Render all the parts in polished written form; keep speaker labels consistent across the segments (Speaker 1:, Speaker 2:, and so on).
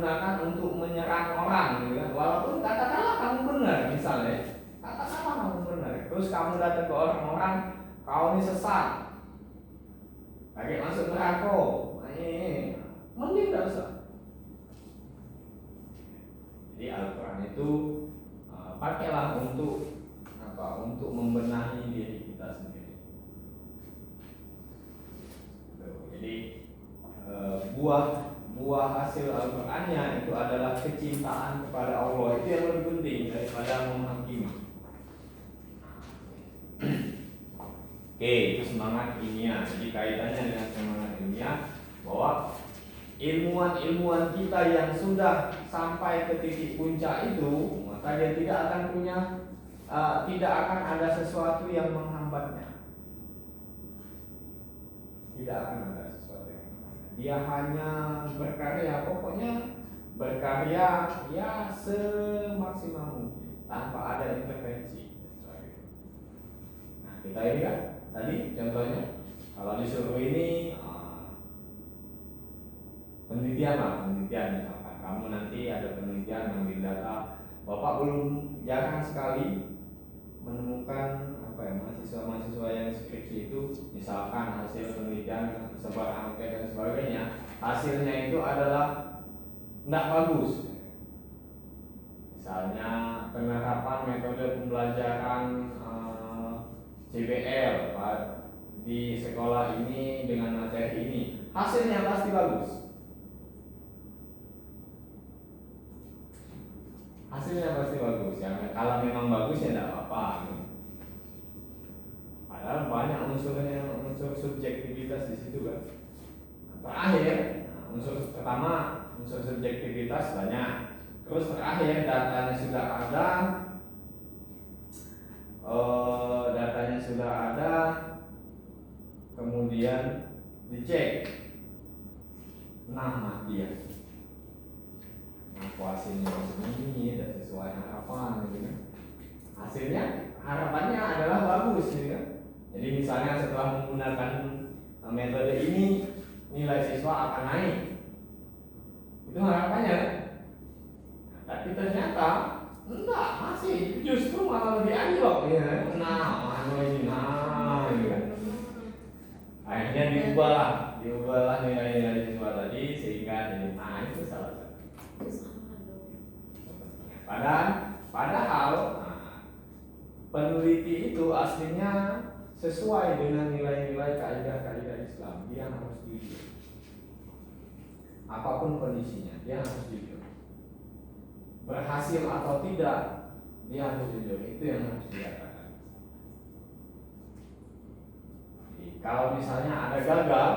Speaker 1: gunakan untuk menyerang orang gitu kan. Walaupun katakanlah kamu benar misalnya, katakanlah kamu benar, terus kamu datang ke orang-orang, kau ini sesat, kayak masuk neraka, mending tidak usah. Jadi Al-Quran itu pakailah untuk apa? Untuk membenahi diri kita sendiri. Jadi buah hasil Al-Qurannya itu adalah kecintaan kepada Allah. Itu yang lebih penting daripada menghakimi. Oke, itu semangat ilmiah. Jadi kaitannya dengan semangat ilmiah bahwa ilmuwan-ilmuwan kita yang sudah sampai ke titik puncak itu, maka dia tidak akan punya, tidak akan ada sesuatu yang menghambatnya. Tidak akan ada sesuatu yang menghambatnya. Dia hanya berkarya, pokoknya berkarya ya semaksimal mungkin tanpa ada intervensi. Nah, kita ini kan tadi contohnya kalau disuruh ini penelitian misalkan kamu nanti ada penelitian mengambil data, Bapak belum jarang sekali menemukan mahasiswa yang skripsi itu misalkan hasil penelitian sebar angket dan sebagainya, hasilnya itu adalah tidak bagus. Misalnya penerapan metode pembelajaran CBL di sekolah ini dengan materi ini, hasilnya pasti bagus. Hasilnya pasti bagus. Ya, kalau memang bagus ya tidak apa-apa. Padahal banyak unsur subjektivitas di situ kan. Terakhir, unsur pertama unsur subjektivitas banyak. Terus terakhir datanya sudah ada, kemudian dicek. Nah, mati ya. Hasilnya ini tidak sesuai harapan gitu kan. Hasilnya harapannya adalah bagus gitu kan. Jadi misalnya setelah menggunakan metode ini nilai siswa akan naik, itu harapannya. Tapi ternyata enggak, masih justru malah lebih anjlok ya. Gitu kan. Akhirnya diubahlah nilai-nilai siswa tadi sehingga jadi itu salah satu. Padahal peneliti itu aslinya sesuai dengan nilai-nilai kaidah-kaidah Islam. Dia harus jujur. Apapun kondisinya, dia harus jujur. Berhasil atau tidak, dia harus jujur. Itu yang harus dikatakan. Jadi, kalau misalnya ada gagal,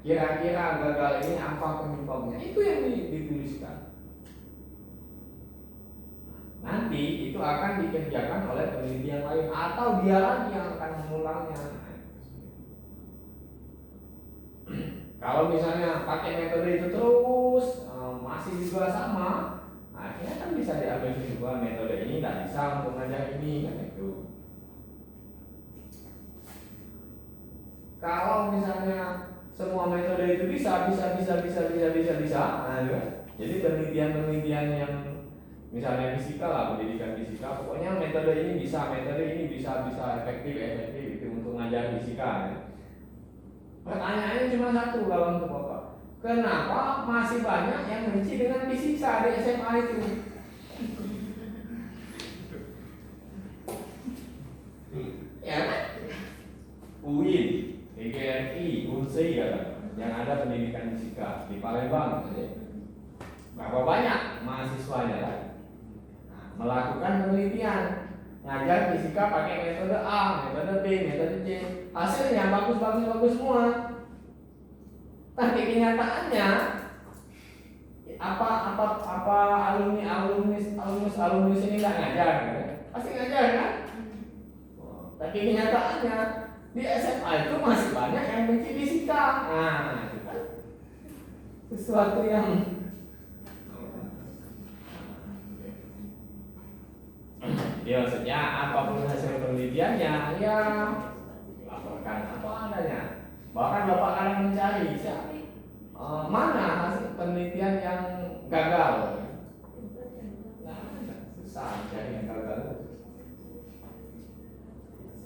Speaker 1: kira-kira gagal ini apa penyebabnya? Itu yang dituliskan. Nanti itu akan dikerjakan oleh peneliti yang lain atau dia lagi yang akan mengulangnya. Kalau misalnya pakai metode itu terus masih juga sama, akhirnya kan bisa diambil kesimpulan metode ini tidak bisa untuk mengajar ini kan itu. Kalau misalnya semua metode itu bisa. Nah, jadi penelitian yang misalnya fisika lah, pendidikan fisika, pokoknya metode ini bisa efektif itu untuk ngajar fisika. Ya. Pertanyaannya cuma satu kalau untuk Bapak, kenapa masih banyak yang benci dengan fisika di SMA itu? Ya kan? UIN, PGRI, UNSI ya, yang ada pendidikan fisika di Palembang. Berapa banyak mahasiswanya kan? Melakukan penelitian, ngajar fisika pakai metode A, metode B, metode C, hasilnya bagus semua. Tapi kenyataannya apa alumni ini nggak ngajar? Pasti ngajar kan? Tapi kenyataannya di SMA itu masih banyak yang benci fisika. Nah, itu kan sesuatu yang ya, maksudnya apapun hasil penelitiannya, ya laporkan apa adanya. Bahkan Bapak kadang mencari mana hasil penelitian yang gagal? Nah, susah cari yang gagal.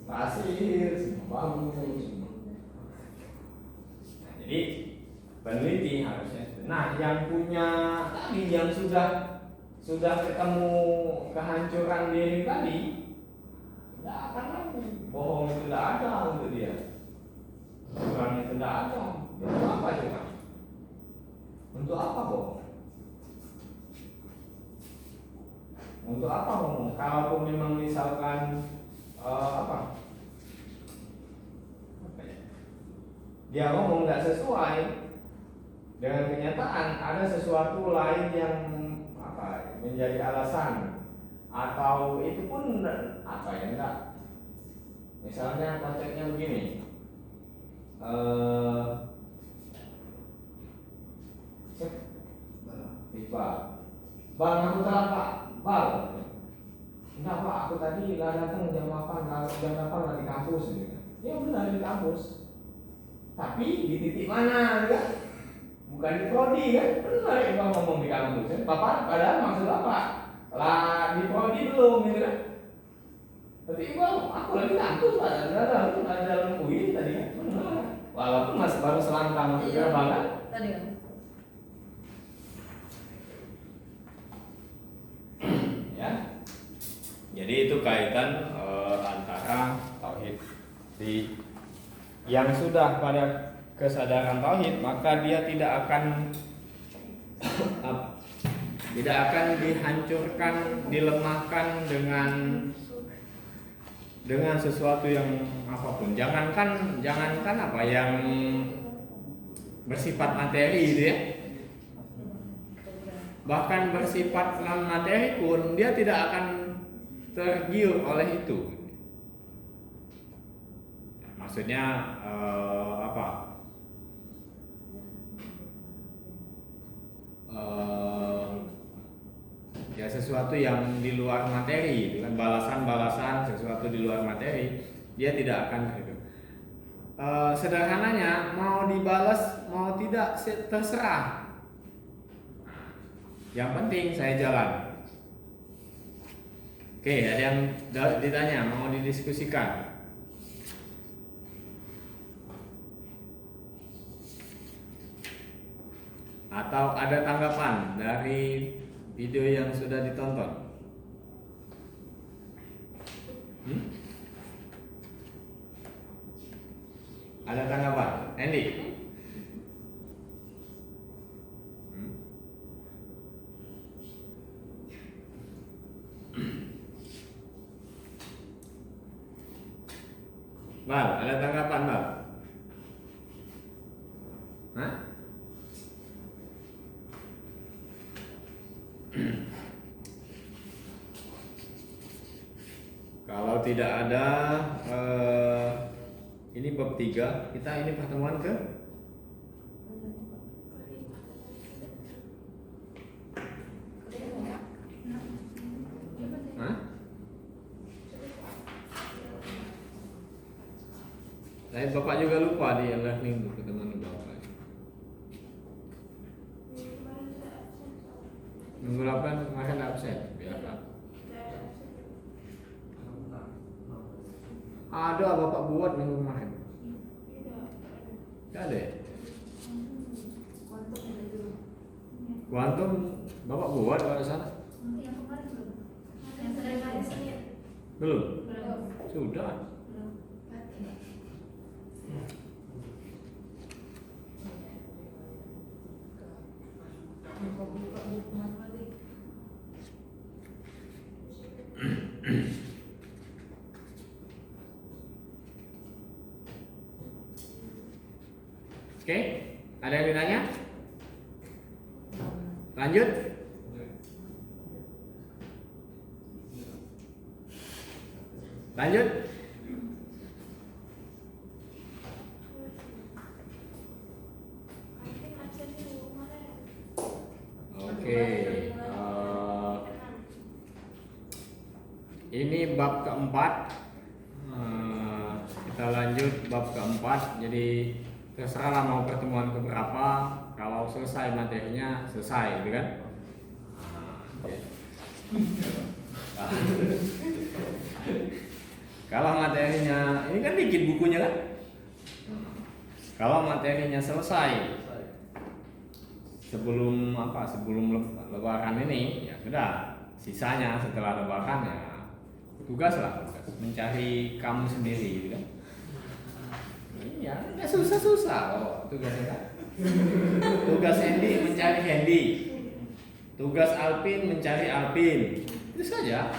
Speaker 1: Pasir, semua bagus. Nah, jadi peneliti harusnya. Nah, yang punya tadi yang sudah ketemu kehancuran diri tadi, tidak akan lagi bohong itu tidak ada untuk dia. Curang itu tidak ada. Untuk apa curang? Untuk apa bohong? Untuk apa ngomong? Kalaupun memang misalkan dia ngomong nggak sesuai dengan kenyataan, ada sesuatu lain yang menjadi alasan, atau itu pun enggak. Misalnya konteksnya begini, Bang, aku telat Pak. Bang, enggak Pak, aku tadi lah datang jam 8 lah di kampus gitu. Ya benar di kampus. Tapi di titik mana kan? Bukan di prodi kan? Benar ya Bang ngomong di kampus kan? Bapak padahal maksud Bapak lah di prodi belum gitu kan? Tapi Bang, aku lagi kampus Pak, ada dalam UI tadi kan? Benar. Walaupun masih baru selangkah masuk ke banget.
Speaker 2: Tadi kan?
Speaker 1: Ya. Jadi itu kaitan antara tauhid yang sudah pada kesadaran tauhid, maka dia tidak akan dihancurkan, dilemahkan dengan sesuatu yang apapun. Jangankan yang bersifat materi gitu ya. Bahkan bersifat non materi pun dia tidak akan tergiur oleh itu. Maksudnya ya sesuatu yang di luar materi, dengan balasan sesuatu di luar materi, dia tidak akan itu. Sederhananya, mau dibalas mau tidak terserah. Yang penting saya jalan. Oke, ada yang ditanya, mau didiskusikan? Atau ada tanggapan dari video yang sudah ditonton? Ada tanggapan? Andy? Bal, ada tanggapan Bal? Hah? Kalau tidak ada, ini bab 3, kita ini pertemuan ke? Hah? Lain Bapak juga lupa di learning buku teman Bapak. Minggu 8 kemarin absen, biarkan. Ada Bapak buat minggu kemarin? Tidak ada ya? Kuantum Bapak buat kalau sana? Belum? Sudah. Oke, ada yang ditanya? Lanjut. Lanjut. Oke. Ini bab keempat. Kita lanjut bab keempat. Jadi terserahlah mau pertemuan keberapa. Kalau Kalau selesai materinya selesai, gitu kan? Kalau materinya ini kan dikit bukunya kan? Kalau materinya selesai sebelum lebaran ini, ya sudah. Sisanya setelah lebaran ya tugas mencari kamu sendiri, gitu kan? Iya, nggak susah kok tugasnya kan? Tugas Hendy mencari Hendy, tugas Alpin mencari Alpin, itu saja.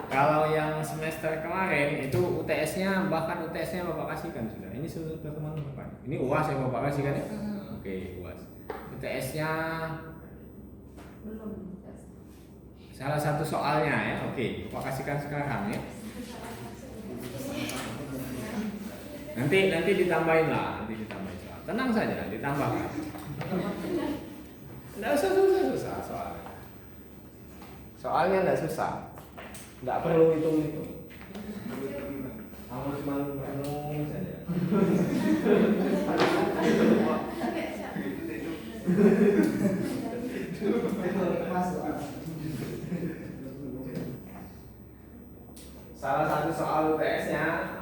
Speaker 1: Kalau yang semester kemarin itu UTS-nya, bahkan UTS-nya Bapak kasihkan sudah. Ini sudah teman Bapak. Ini UAS yang Bapak kasihkan ya? Oke, UAS. UTS-nya
Speaker 2: Belum.
Speaker 1: salah satu soalnya ya. Oke, Bapak kasihkan sekarang ya. Nanti ditambahin lah, nanti ditambahin soal. Tenang saja, ditambahkan. Enggak usah susah soalnya. Soalnya enggak susah. Enggak perlu hitung-hitung. Kamu cuma renung saja. Salah satu soal UTS-nya,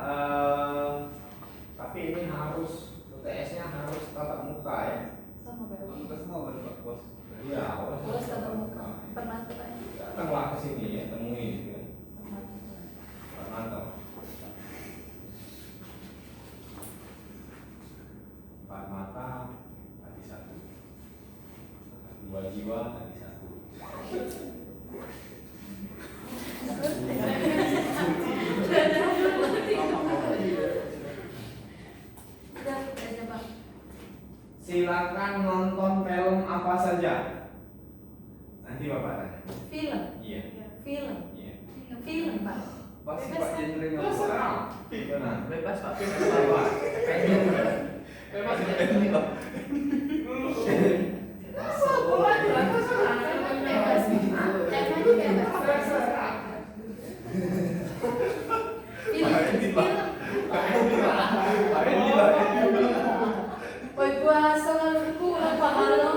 Speaker 1: tapi ini harus UTS-nya harus tatap muka ya.
Speaker 2: Sama kayak
Speaker 3: Kita semua Pak Bos.
Speaker 1: Iya,
Speaker 2: Terus tatap muka. Pernah tuh Pak?
Speaker 1: datanglah ke sini ya, temuin gitu kan. Mantap. 4 mata tadi 1. 2 jiwa tadi 1. Silakan nonton film apa saja. Nanti Bapak tanya.
Speaker 2: Film.
Speaker 1: Iya.
Speaker 2: Film.
Speaker 1: Iya.
Speaker 2: Film Pak.
Speaker 3: Pasti Pak Jenderal nggak
Speaker 1: Terserah. Benar.
Speaker 3: Bebas Pak.
Speaker 1: Bebas. Bebas.
Speaker 2: Oi puasa kan kurang pahala.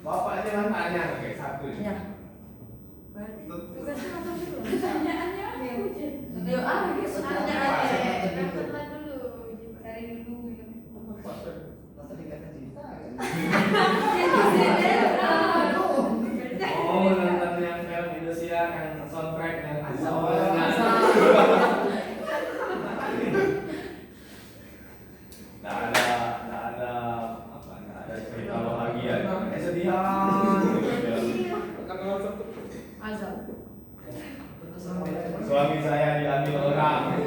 Speaker 1: Bapak jangan tanya kayak satu.
Speaker 2: Ya. Berarti tugasnya apa dulu? Pertanyaannya apa? Yo gitu pertanyaannya.
Speaker 4: Dapat dulu, cari dulu.
Speaker 1: Oh, nonton yang film Indonesia yang soundtrack yang nggak ada cerita bahagia, kesedihan.
Speaker 2: Azal.
Speaker 1: Suami saya diambil orang.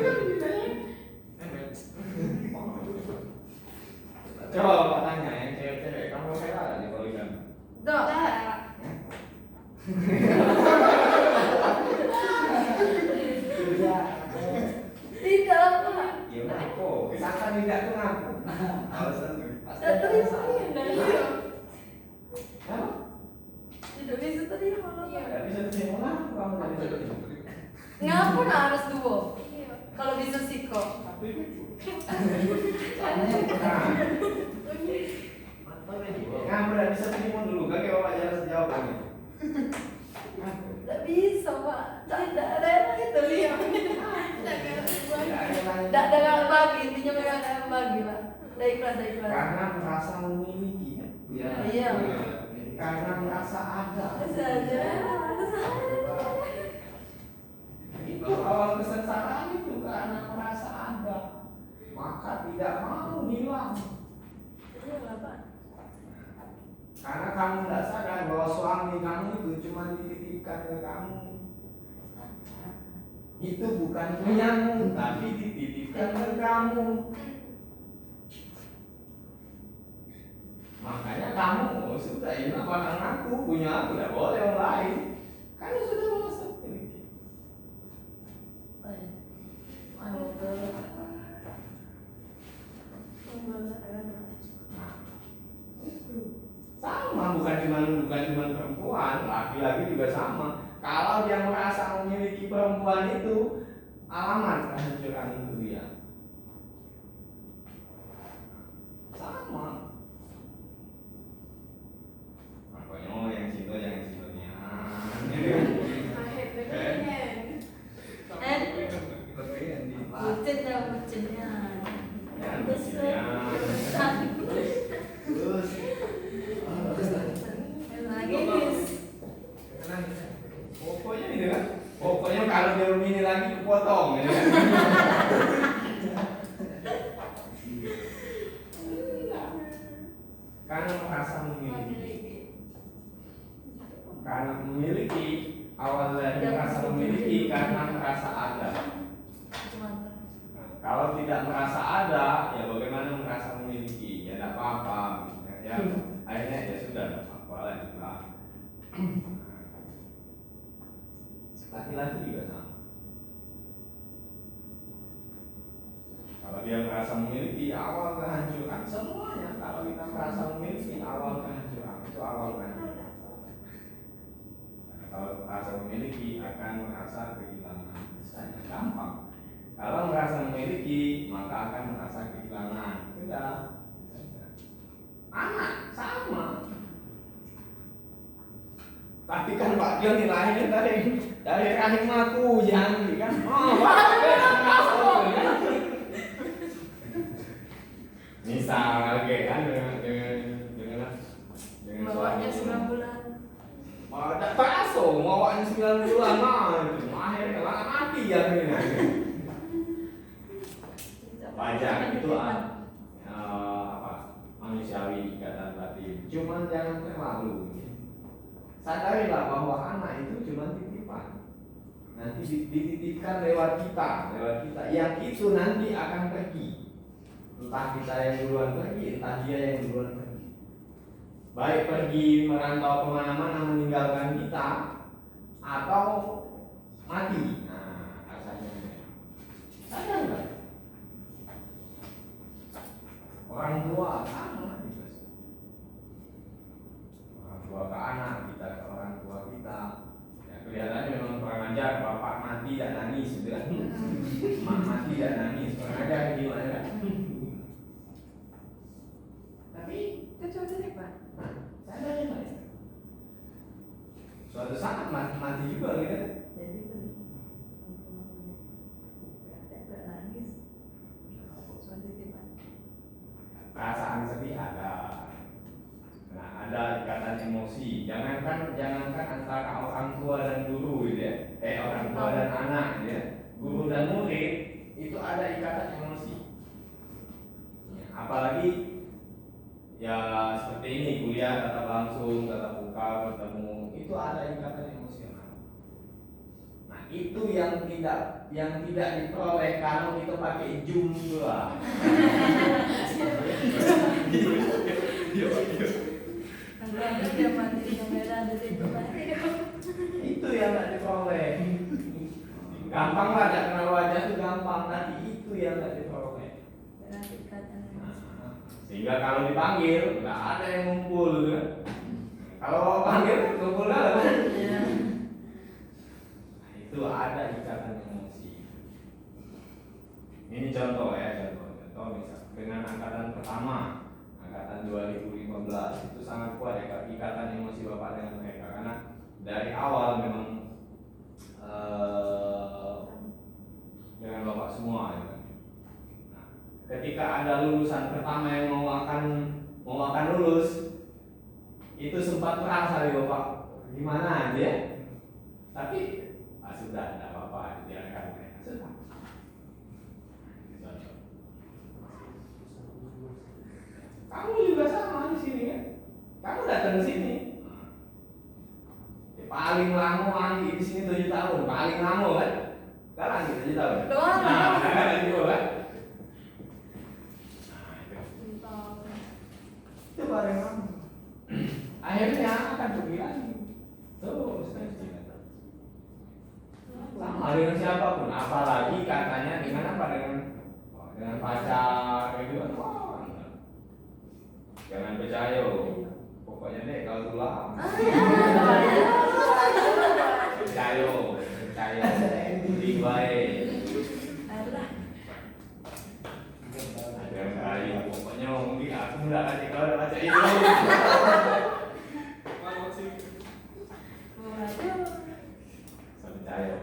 Speaker 1: Coba Bapak tanya yang cewek-cewek, kamu rela nggak di poligami?
Speaker 2: Dok. Tidak Pak.
Speaker 1: Ya udah kok, misalkan tidak tuh ngaku.
Speaker 3: Alasan
Speaker 2: Tidak terima ya.
Speaker 1: Hah?
Speaker 2: Tidak bisa terima loh.
Speaker 1: Nggak bisa terima ngaku kamu nggak bisa terima.
Speaker 2: Ngapa nak harus duo? Kalau bisa siko.
Speaker 1: Ngaku nggak bisa terima dulu, kakek Bapak jangan jawabannya.
Speaker 2: Tidak bisa Pak. Tidak ada yang itu lihat. Tidak ada yang bagi, intinya mereka ada yang bagi Pak. Dah ikhlas.
Speaker 1: Karena merasa memiliki kan?
Speaker 2: Iya.
Speaker 1: Karena merasa ada.
Speaker 2: Saja.
Speaker 1: Itu awal kesengsaraan itu karena merasa ada, maka tidak mau hilang.
Speaker 2: Iya Pak.
Speaker 1: Karena kamu tidak sadar bahwa suami kamu itu cuma dititipkan ke kamu. Itu bukan punyamu, tapi dititipkan ke kamu. Makanya kamu sudah ini barang aku, punya aku, tidak boleh yang lain. Karena sudah masuk ini. Sama, bukan cuma perempuan, laki-laki Kalau dia merasa memiliki perempuan itu, alamat kehancuran itu dia. Sama. Makanya yang cinta jangan cintanya.
Speaker 3: Lebihan di
Speaker 2: Bucin ya bucinnya.
Speaker 1: Jangan
Speaker 2: Terus
Speaker 1: terus.
Speaker 2: nangis.
Speaker 1: Pokoknya gitu kan. Pokoknya kalau dia ini lagi potong gitu kan. Karena merasa memiliki. Karena memiliki awal dari merasa memiliki karena merasa ada. Kalau tidak merasa ada, ya bagaimana merasa memiliki? Ya tidak apa-apa. Ya, akhirnya ya sudah tidak apa-apa lah juga. Laki-laki juga sama. Kalau dia merasa memiliki awal kehancuran, semuanya kalau kita merasa memiliki awal kehancuran, itu awal kehancuran. Kalau merasa memiliki akan merasa kehilangan, misalnya gampang. Kalau merasa memiliki maka akan merasa kehilangan. Sudah. Anak sama. Tapi kan Pak Dio nilainya dari rahim aku jangan kan. Oh, Pak. Misal lagi kan dengan
Speaker 2: Bawanya 9 bulan.
Speaker 1: ada bakso, bawanya 9 bulan mah akhirnya mati ya ini. Wajar itu apa manusiawi ikatan batin. Cuman jangan terlalu. Sadarilah bahwa anak itu cuma titipan. Nanti dititipkan lewat kita. Yang itu nanti akan pergi. Entah kita yang duluan pergi, entah dia yang duluan pergi. Baik pergi merantau kemana-mana meninggalkan kita, atau mati. Nah, rasanya sadar nggak? Orang tua sama juga. Orang tua ke anak, kita ke orang tua kita. Ya, kelihatannya memang kurang ajar, bapak mati dan nangis gitu kan. Mak mati dan nangis, kurang ajar gimana kan? Tapi
Speaker 2: Kecuali dari Pak.
Speaker 1: sadar ya Pak ya? Suatu saat mati juga gitu.
Speaker 2: Jadi tidak nangis. Cuma titipan.
Speaker 1: Perasaan sedih ada. Nah, ada ikatan emosi. Jangankan antara orang tua dan guru gitu ya. Orang tua dan anak gitu ya. Guru dan murid itu ada ikatan emosi. Ya, apalagi ya seperti ini kuliah tatap langsung, tatap muka, bertemu, itu ada ikatan emosional. Nah, itu yang tidak diperoleh kalau kita pakai Zoom lah.
Speaker 2: Nanti dia mati di kamera ada titipan.
Speaker 1: Itu yang tidak diperoleh. Gampang lah, tidak kenal wajah itu gampang, tapi itu yang tidak diperoleh.
Speaker 2: Berarti ikatan emosi.
Speaker 1: Sehingga kalau dipanggil nggak ada yang ngumpul gitu kan. Kalau panggil ngumpul lah kan.
Speaker 2: Ya.
Speaker 1: Nah, itu ada ikatan emosi. Ini contoh ya, contoh misal dengan angkatan pertama, angkatan 2015 itu sangat kuat ya ikatan emosi bapak dengan mereka karena dari awal memang dengan bapak semua ya. Nah, ketika ada lulusan pertama yang mau akan lulus, itu sempat merasa di bapak gimana aja ya. Tapi sudah tidak apa-apa dibiarkan mereka sudah. Kamu juga sama di sini kan? Kamu datang ke sini. Ya, paling lama di sini 7 tahun, paling lama kan? Sekarang 7 tahun.
Speaker 2: Doang.
Speaker 1: Nah, itu kan? Itu paling lama. Akhirnya akan pergi lagi. Terus sama dengan siapapun, apalagi katanya dengan apa dengan pacar gitu kan. Wah, jangan percaya, pokoknya deh kalau tulang. percaya, lebih baik.
Speaker 2: Alah.
Speaker 1: Ada kali, pokoknya mungkin aku nggak kasih kau baca itu.
Speaker 3: Mau sih.
Speaker 2: Waduh.
Speaker 1: Percaya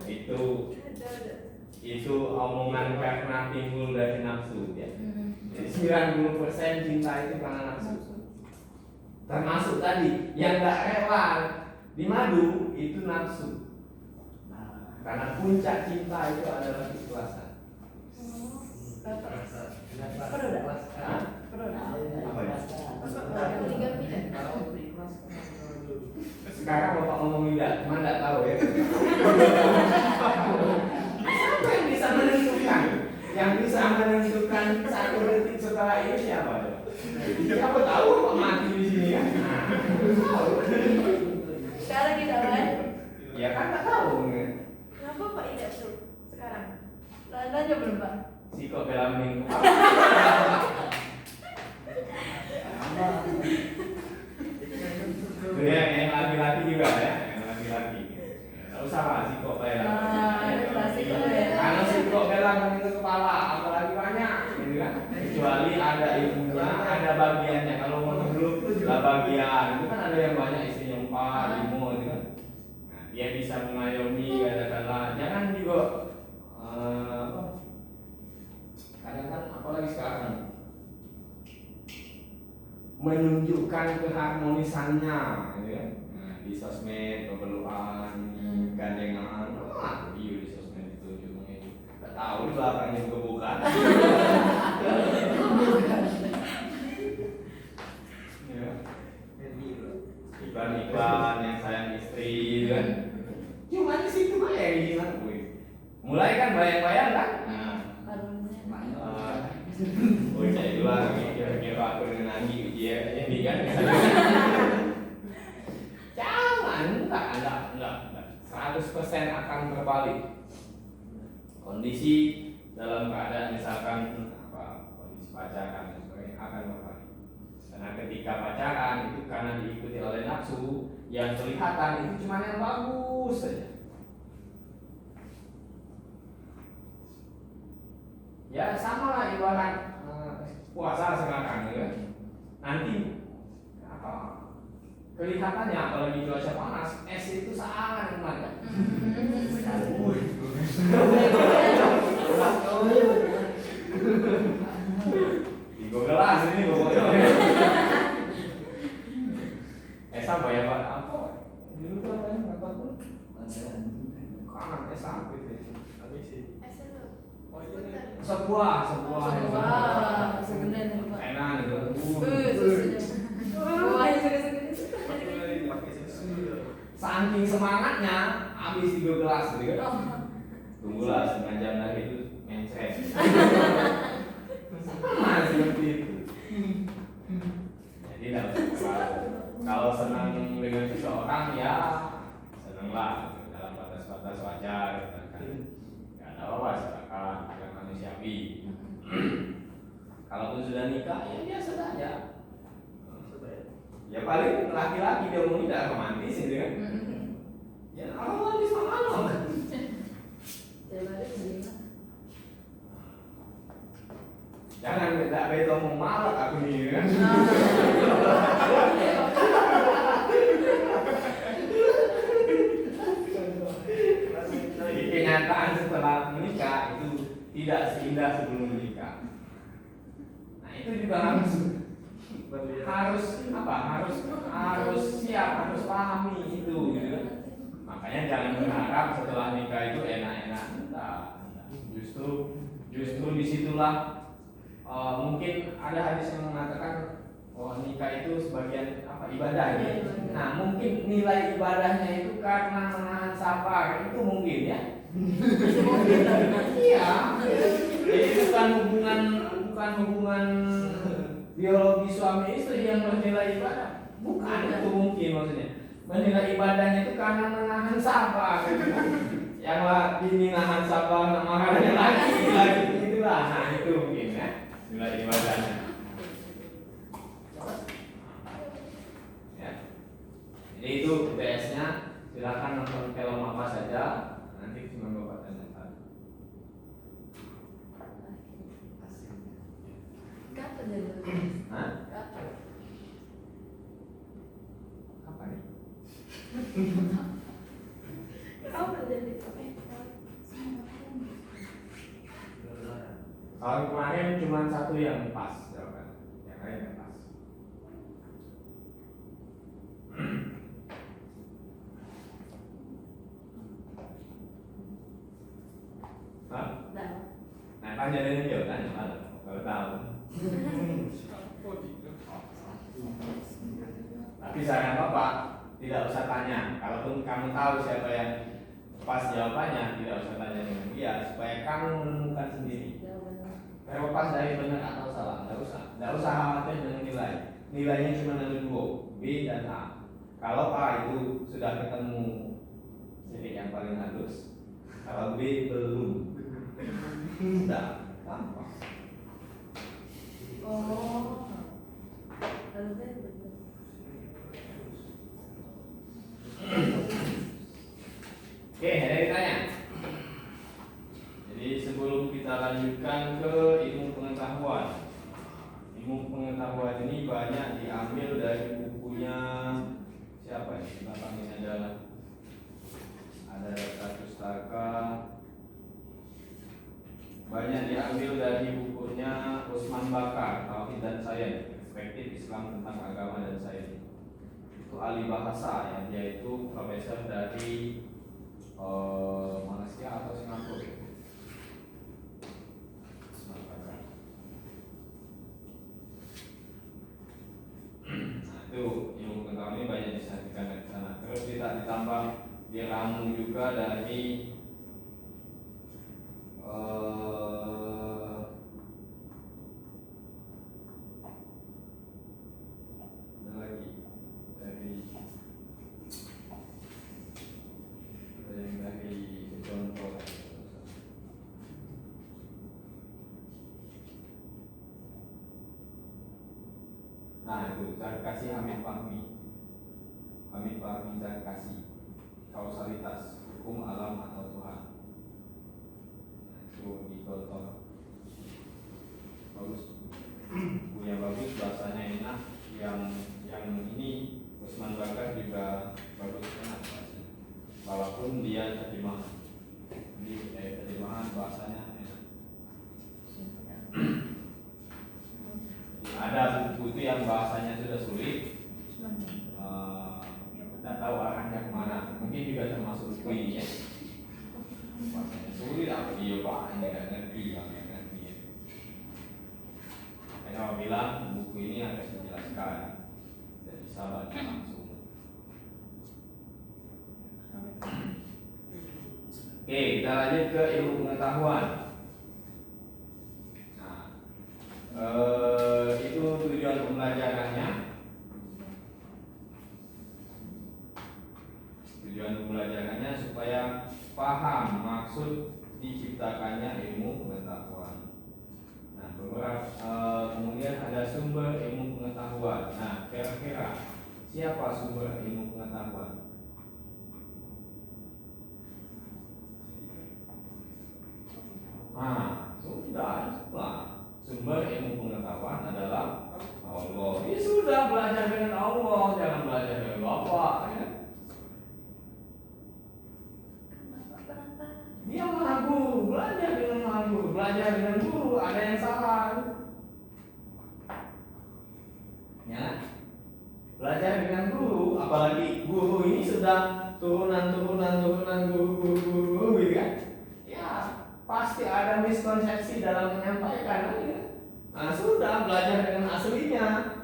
Speaker 1: itu omongan karena timbul dari nafsu ya. Jadi 90% cinta itu karena nafsu. Termasuk tadi yang nggak rela di madu itu nafsu. Karena puncak cinta itu adalah keikhlasan.
Speaker 2: Perlu dah? Perlu dah?
Speaker 1: Apa ya?
Speaker 2: Tiga.
Speaker 1: Sekarang bapak ngomong tidak, cuma nggak tahu ya. Siapa yang bisa menentukan? Yang bisa menentukan satu detik setelah ini siapa? Siapa tahu kok mati di sini kan? Tahu.
Speaker 2: Sekarang kita kan?
Speaker 1: Ya kan nggak tahu.
Speaker 2: Kenapa Pak tidak tuh sekarang? Nanya belum Pak?
Speaker 1: Si kok dalam minggu. Yang laki-laki juga ya, yang laki-laki. Nggak usah lah si kok dalam.
Speaker 2: Itu klasik ya.
Speaker 1: Karena si kok dalam itu kepala, apalagi banyak, gitu kan? Kecuali ada ibunya, ada bagiannya. Kalau menurut lah bagian itu kan ada yang banyak isinya 4, 5, gitu kan? Nah, dia bisa mengayomi katakanlah, jangan juga kadang kan apalagi sekarang menunjukkan keharmonisannya gitu kan. Nah, di sosmed pemeluan gandengan iya di sosmed itu cuma itu nggak tahu di belakangnya kebuka ya. Iklan-iklan yang sayang istri gitu kan cuma di situ aja yang hilang mulai kan bayang-bayang kan. Oh saya dua kira-kira aku dengan Anggi ujian ini kan. Jangan, enggak. 100% akan berbalik. Kondisi dalam keadaan misalkan kondisi pacaran dan sebagainya akan berbalik. Karena ketika pacaran itu karena diikuti oleh nafsu, yang kelihatan itu cuma yang bagus saja. Ya sama lah ibarat puasa sekarang ya. Nanti kelihatannya apalagi cuaca panas es itu sangat nikmat kan. Di gelas ini pokoknya. Es apa ya Pak? Apa? Dulu tuh apa yang apa tuh? Kanan es apa itu? Apa sih? Sebuah
Speaker 2: sebenarnya Pak.
Speaker 1: enak gitu. Saking semangatnya habis 3 gelas gitu kan. Tunggulah setengah jam lagi itu mencret. Sama seperti itu. Jadi kalau senang dengan seseorang ya senanglah dalam batas-batas wajar kan. Gak ada apa-apa silakan yang manusiawi. Kalaupun sudah nikah ya biasa saja. Ya paling laki-laki dia umumnya tidak romantis gitu kan. Ya romantis mana? Jangan tidak beto mau malak aku nih kan. Jadi kenyataan setelah menikah itu tidak seindah sebelum menikah. Nah itu juga harus siap, harus pahami itu gitu kan. Makanya jangan berharap setelah nikah itu enak-enak. Justru disitulah mungkin ada hadis yang mengatakan nikah itu sebagian ibadah ya. Nah mungkin nilai ibadahnya itu karena menahan sabar itu mungkin ya. Iya. Jadi bukan hubungan biologi suami istri yang bernilai ibadah. Bukan itu mungkin maksudnya. Menilai ibadahnya itu karena menahan sabar. Yang ini nahan sabar marahnya lagi itulah. Nah itu mungkin ya. Nilai ibadahnya. Ya. Jadi itu UTS-nya silakan nonton film apa saja cuma bapak dan Natal.
Speaker 2: Kapan jadi?
Speaker 1: Hah?
Speaker 2: Kapan?
Speaker 1: Apa nih?
Speaker 2: Kapan jadi?
Speaker 1: Tahun kemarin cuma satu yang pas jawaban, yang lain nggak pas. Hah?
Speaker 2: Nah,
Speaker 1: Nah, kan jadi nhiều kan kalau tahu. Tapi saran bapak tidak usah tanya. Kalaupun kamu tahu siapa yang pas jawabannya, tidak usah tanya dengan dia supaya kamu menemukan sendiri. Kalau pas dari benar atau salah, tidak usah khawatir dengan nilai. Nilainya cuma ada dua, B dan A. Kalau A itu sudah ketemu titik yang paling halus, kalau B belum, sudah gampang.
Speaker 2: oh, lalu deh betul.
Speaker 1: Oke, ada yang tanya. Jadi sebelum kita lanjutkan ke ilmu pengetahuan, ilmu pengetahuan ini banyak diambil dari bukunya siapa ya? Belakang ini ada Data Pustaka. Banyak diambil dari bukunya Usman Bakar, Tauhid dan Sains, Perspektif Islam tentang Agama dan Sains. Itu ahli bahasa ya, dia itu profesor dari Malaysia atau Singapura. Nah, itu ilmu pengetahuan ini banyak disajikan dari sana. Terus kita ditambah diramu juga dari ada lagi dari contoh. Nah itu Zarkasi Hamid Fahmi Zarkasi, kausalitas hukum alam atau Tuhan. Nah, itu ditonton bagus, punya bagus, bahasanya enak. Yang ini Usman Bakar juga bagus, enak bahasanya, walaupun dia terjemahan. Jadi terjemahan bahasanya enak. Ada buku itu yang bahasanya sudah sulit, tidak tahu arahnya kemana. Mungkin juga termasuk buku ini ya. Bahasanya sulit apa dia pak, nggak ngerti. Saya bilang buku ini harus dijelaskan, tidak bisa baca langsung. Oke, kita lanjut ke ilmu pengetahuan. Itu tujuan pembelajarannya. Tujuan pembelajarannya supaya paham maksud diciptakannya ilmu pengetahuan. Nah, kemudian ada sumber ilmu pengetahuan. Nah, kira-kira siapa sumber ilmu pengetahuan? Nah, sudah. Sumber ilmu pengetahuan adalah Allah. Ya sudah, belajar dengan Allah, jangan belajar dengan Bapak ya. Dia maha guru, belajar dengan maha guru, belajar dengan guru, ada yang salah. Ya, belajar dengan guru, apalagi guru ini sudah turunan guru gitu kan. Ya, pasti ada miskonsepsi dalam menyampaikan ya. Nah, sudah belajar dengan aslinya.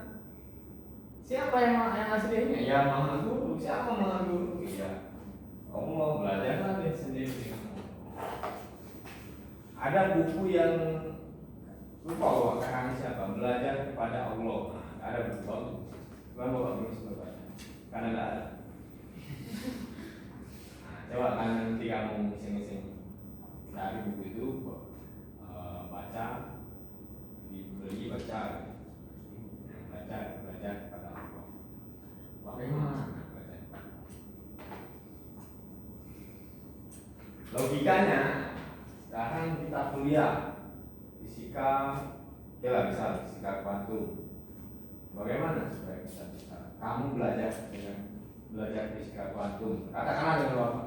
Speaker 1: Siapa yang aslinya? Ya maha guru. Siapa maha guru? Ya Allah, belajar lagi sendiri. Ada buku yang lupa bahwa karangan siapa, belajar kepada Allah. Nah, ada buku bagus. Bapak belum sempat baca karena tidak ada. Nah, coba kan nanti kamu masing-masing cari buku itu, baca, dibeli, baca kepada Allah. Bagaimana baca? logikanya sekarang kita kuliah fisika, oke lah bisa fisika kuantum. Bagaimana supaya kita bisa? Kamu belajar fisika kuantum. Katakanlah dengan Bapak.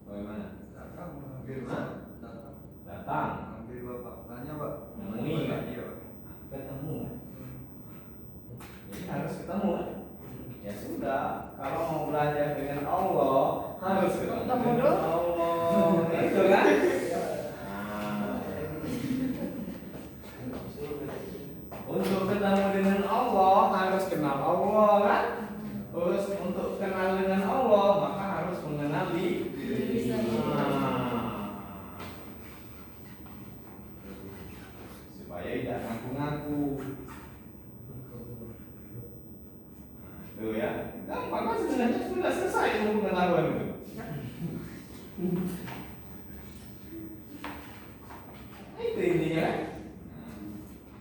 Speaker 1: Bagaimana?
Speaker 3: Datang hampir
Speaker 1: Hah? Datang.
Speaker 3: hampir bapak tanya pak.
Speaker 1: Nemui kan?
Speaker 3: Iya.
Speaker 1: Ketemu. Jadi harus ketemu. Ya sudah, kalau mau belajar dengan Allah harus ketemu dengan Allah. Itu kan? Nah, untuk ketemu dengan Allah harus kenal Allah kan? Terus untuk kenal dengan Allah maka harus mengenali
Speaker 2: Diri sendiri.
Speaker 1: Supaya tidak ngaku-ngaku. Tuh ya, gampang kan sebenarnya sudah selesai ilmu pengetahuan itu. Itu intinya kan.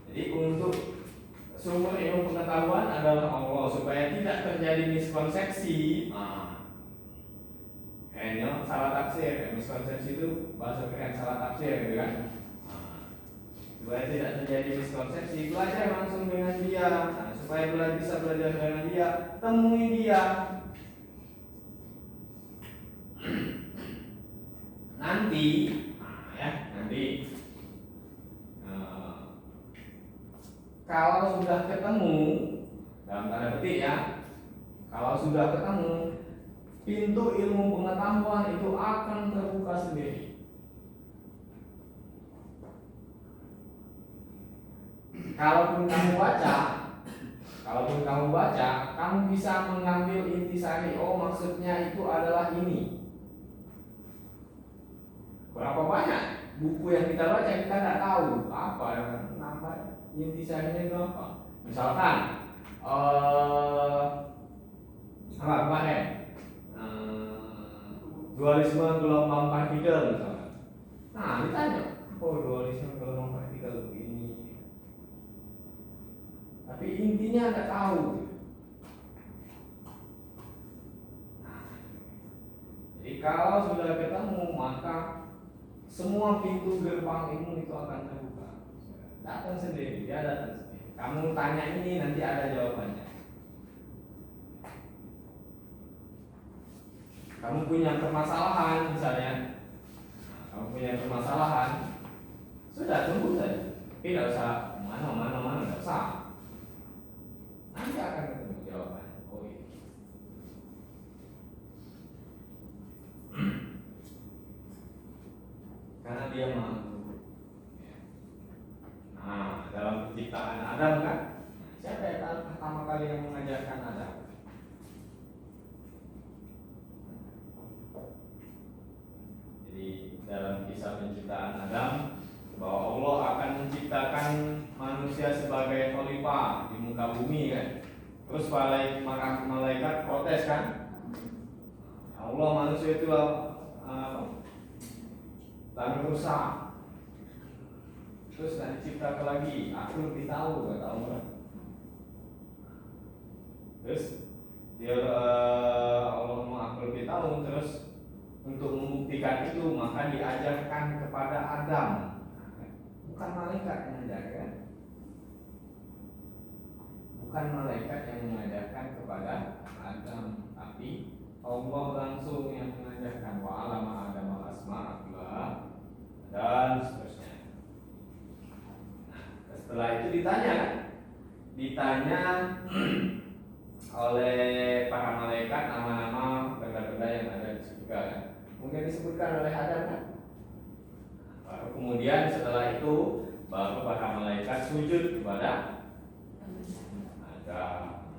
Speaker 1: Jadi untuk sumber ilmu pengetahuan adalah Allah supaya tidak terjadi miskonsepsi. Kayaknya salah tafsir, miskonsepsi itu bahasa keren salah tafsir gitu kan. Supaya tidak terjadi miskonsepsi, belajar langsung dengan dia. Supaya bisa belajar dengan dia, temui dia. Nanti kalau sudah ketemu, dalam tanda petik ya, kalau sudah ketemu, pintu ilmu pengetahuan itu akan terbuka sendiri. Kalaupun kamu baca, kamu bisa mengambil intisari. Oh, maksudnya itu adalah ini. Berapa banyak buku yang kita baca kita nggak tahu apa yang namanya intisarinya itu apa. Misalkan apa kemarin dualisme gelombang partikel misalkan. Nah, ditanya, oh dualisme gelombang partikel ini. Tapi intinya nggak tahu. Jadi kalau sudah ketemu maka semua pintu gerbang ilmu itu akan terbuka. Datang sendiri, dia datang sendiri. Kamu tanya ini nanti ada jawabannya. Kamu punya permasalahan misalnya, sudah tunggu saja. Tidak usah mana, tidak usah. Nanti akan ketemu jawabannya. Oh iya. Karena dia mampu. Nah, dalam penciptaan Adam kan, siapa yang pertama kali yang mengajarkan Adam? Jadi dalam kisah penciptaan Adam, bahwa Allah akan menciptakan manusia sebagai khalifah di muka bumi kan. Terus malaikat protes kan? Allah, manusia itu lalu rusak. Terus nanti diciptakan lagi, aku lebih tahu, kata Allah. Terus dia Allah mau aku lebih tahu. Terus untuk membuktikan itu maka diajarkan kepada Adam. Bukan malaikat yang mengajarkan. Bukan malaikat yang mengajarkan kepada Adam, tapi Allah langsung yang mengajarkan wa alama Adam al-asma dan seterusnya. Nah, setelah itu ditanya oleh para malaikat nama-nama benda-benda yang ada di surga kan. Mungkin disebutkan oleh Adam kan. Baru kemudian setelah itu baru para malaikat sujud kepada Adam.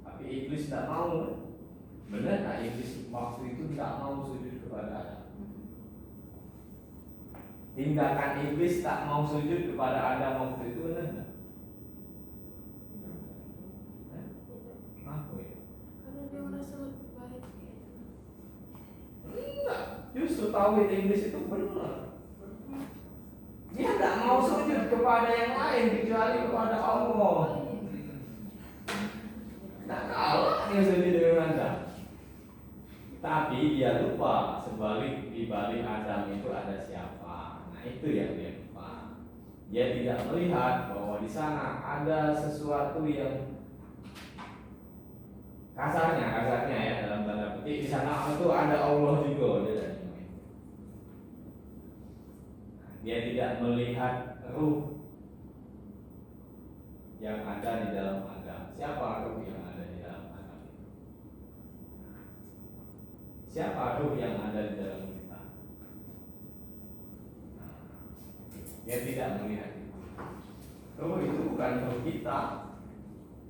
Speaker 1: Tapi iblis tidak mau. Benar tak iblis waktu itu tidak mau sujud kepada Adam? Tindakan iblis tak mau sujud kepada Adam waktu itu benar tak? Kenapa ya?
Speaker 2: Karena dia merasa lebih baik gitu.
Speaker 1: Enggak, justru tauhid iblis itu benar. Dia tidak mau sujud kepada yang lain kecuali kepada Allah. dia sendiri dengan Anda. Tapi dia lupa di balik Adam itu ada siapa. Nah itu yang dia lupa. Dia tidak melihat bahwa di sana ada sesuatu yang kasarnya ya, dalam tanda petik di sana itu ada Allah juga. Dia tidak melihat ruh yang ada di dalam Adam. Siapa ruh yang ada di dalam Adam? Siapa ruh yang ada di dalam kita? Dia tidak melihat itu. Ruh itu bukan ruh kita.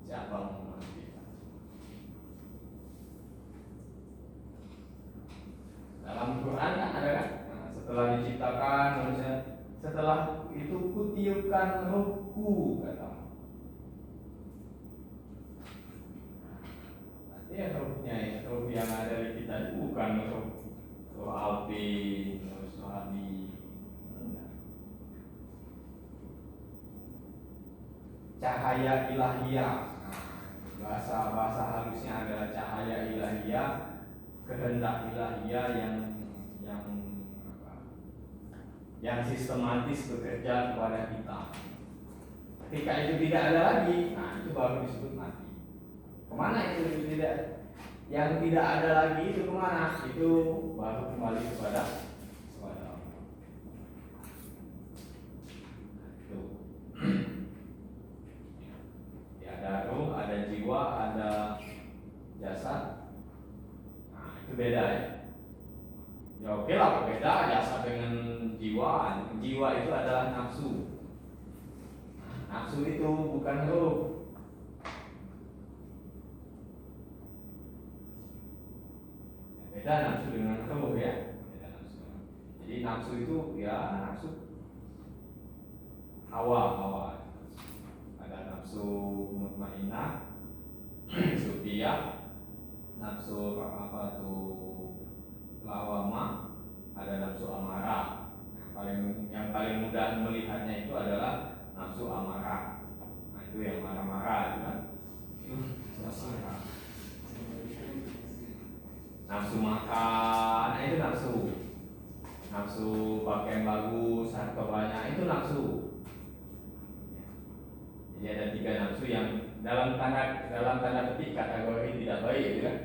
Speaker 1: Siapa mau kita? Dalam Quran kan ada kan? Setelah diciptakan manusia, setelah itu kutiupkan ruhku, kata. Ya ruhnya ya, ruh yang ada di kita itu bukan ruh Alvin, ruh Suhabi. Cahaya ilahiyah. Bahasa halusnya adalah cahaya ilahiyah, kehendak ilahiyah yang sistematis bekerja kepada kita. Ketika itu tidak ada lagi, nah itu baru disebut mati. Kemana itu tidak? Yang tidak ada lagi itu kemana? Itu baru kembali kepada Allah. Itu. Ya, ada ruh, ada jiwa, ada jasad. Nah itu beda ya. Ya oke lah, beda jasad dengan jiwa. Jiwa itu adalah nafsu. Nafsu itu bukan ruh. Beda nafsu dengan ruh ya. Beda nafsu. Jadi nafsu itu ya nafsu hawa. Ada nafsu mutmainnah, sufiyah, nafsu apa tuh lawama, ada nafsu amarah. Yang paling mudah melihatnya itu adalah nafsu amarah. Nah itu yang marah-marah itu kan. Nafsu makan, nah itu nafsu. Nafsu pakai bagus, harta banyak, itu nafsu. Jadi ada 3 nafsu yang dalam tanda petik kategori tidak baik, gitu kan?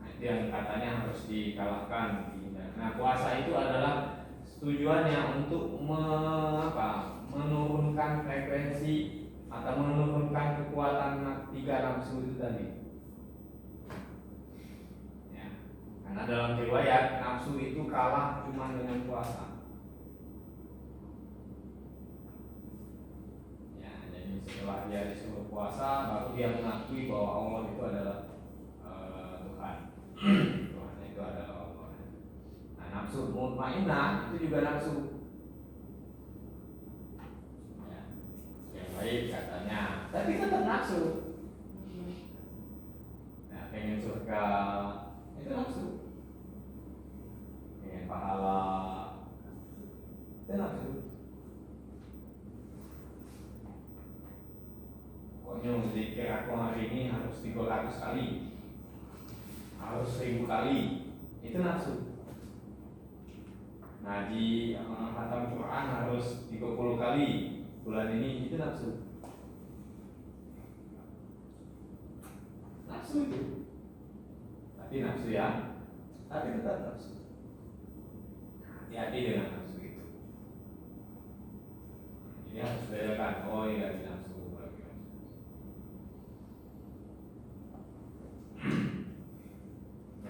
Speaker 1: Nah, itu yang katanya harus dikalahkan. Nah puasa itu adalah tujuannya untuk menurunkan frekuensi atau menurunkan kekuatan 3 nafsu itu tadi. Karena dalam riwayat nafsu itu kalah cuma dengan puasa. Ya, jadi setelah dia disuruh puasa, baru dia mengakui bahwa Allah itu adalah Tuhan. Tuhan itu adalah Allah. Nah, nafsu mutmainnah itu juga nafsu. Ya, yang baik katanya, tapi tetap nafsu. Nah, pengen surga itu nafsu. Pengen pahala itu nafsu. Pokoknya zikir aku hari ini harus 300 kali, harus 1000 kali, itu nafsu. Ngaji khatam Quran harus 30 kali bulan ini, itu nafsu. Nafsu itu. Tapi nafsu ya, tapi tetap nafsu. Hati-hati dengan nafsu itu. Ini harus bedakan. Oh ini lagi nafsu, lagi nafsu.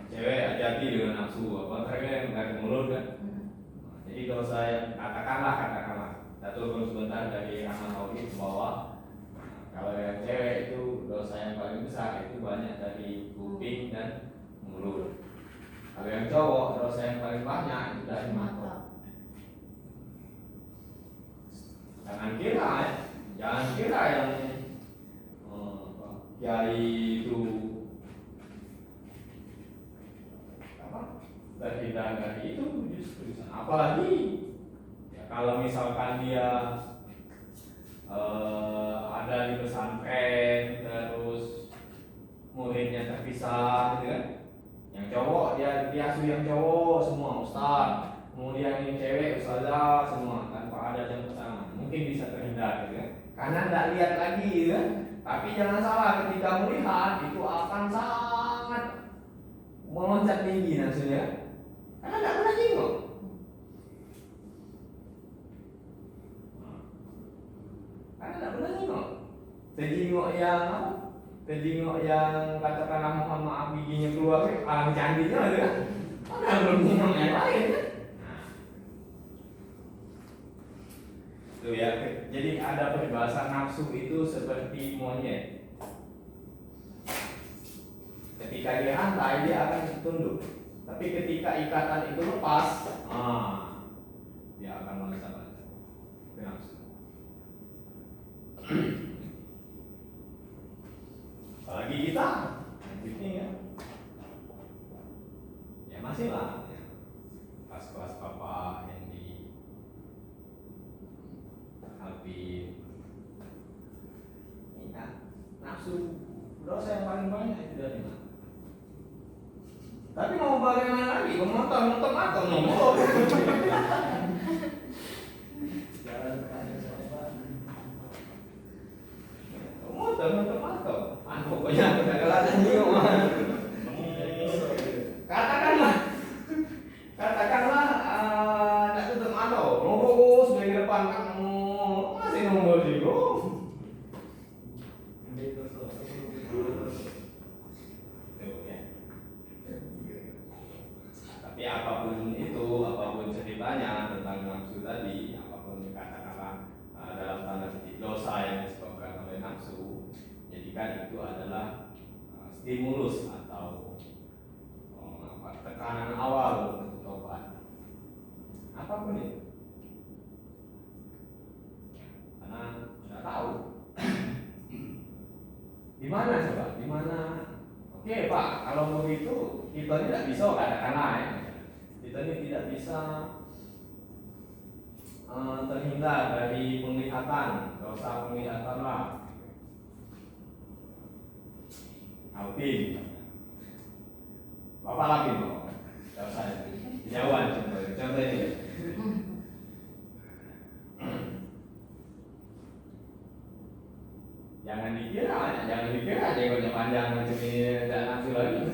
Speaker 1: Cewek hati-hati dengan nafsu. Apa mereka yang nggak ke mulut kan? Jadi kalau saya katakanlah, kita turun sebentar dari Rahman Tauhid ke bawah. Kalau yang cewek itu dosa yang paling besar itu banyak dari kuping dan mulut. Kalau yang cowok dosa yang paling banyak itu dari mata. Jangan kira yang kiai itu terhindar dari itu justru. Apalagi ya, kalau misalkan dia ada di pesantren terus murid-muridnya terpisah gitu kan. Yang cowok dia asuh yang cowok semua ustaz, kemudian yang cewek ustazah semua tanpa ada campur tangan. Mungkin bisa terhindar gitu kan. Karena tidak lihat lagi gitu kan. Tapi jangan salah, ketika melihat itu akan sangat meloncat tinggi nafsunya. Karena tidak pernah jenguk. Karena tidak pernah jenguk. Terjenguk yang apa? Terjenguk yang katakanlah mohon maaf giginya keluar, cantiknya gitu kan. Karena belum jenguk yang lain kan. Itu ya. Jadi ada peribahasa nafsu itu seperti monyet. Ketika dia rantai dia akan tunduk. Tapi ketika ikatan itu lepas, dia akan melesat. Itu nafsu. Apalagi kita, ini ya, ya masih lah. Kelas-kelas papa yang di Alvin, ini kan nafsu dosa yang paling banyak itu dari mana? Tapi mau bagaimana lagi? Nonton atau nomor? Nonton atau? Pokoknya aku tak kalah juga. Katakanlah, tak tutup mata, nongkrong sebagai depan kamu masih nongkrong juga. Tapi apapun itu, apapun ceritanya tentang nafsu tadi, apapun katakanlah dalam tanda petik dosa yang disebabkan oleh nafsu, jadikan itu adalah stimulus atau tekanan awal untuk tobat. Apapun itu, karena tidak tahu di mana coba, di mana. Oke Pak, kalau begitu kita tidak bisa katakanlah ya. Kita ini tidak bisa terhindar dari penglihatan, dosa penglihatan lah. Alvin, Bapak Alvin, dosa jauhan contoh ini. Jangan dikira jenggotnya panjang macam ini dan nafsu lagi.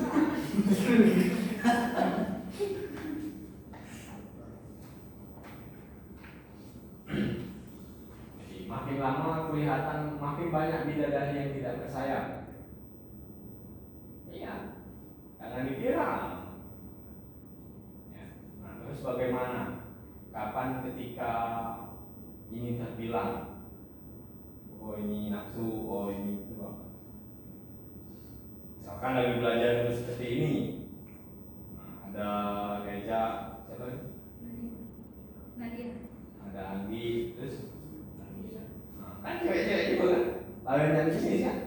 Speaker 1: Jadi makin lama kelihatan makin banyak bidadari yang tidak bersayap. Iya, jangan dikira. Ya. Nah, terus bagaimana? Kapan ketika ini terbilang? Oh ini nafsu, oh ini itu apa? Misalkan lagi belajar dulu seperti ini, ada Gereja, siapa ini?
Speaker 4: Nadia.
Speaker 1: Ada Andi, terus kan cewek-cewek juga kan? Lalu yang di sini kan?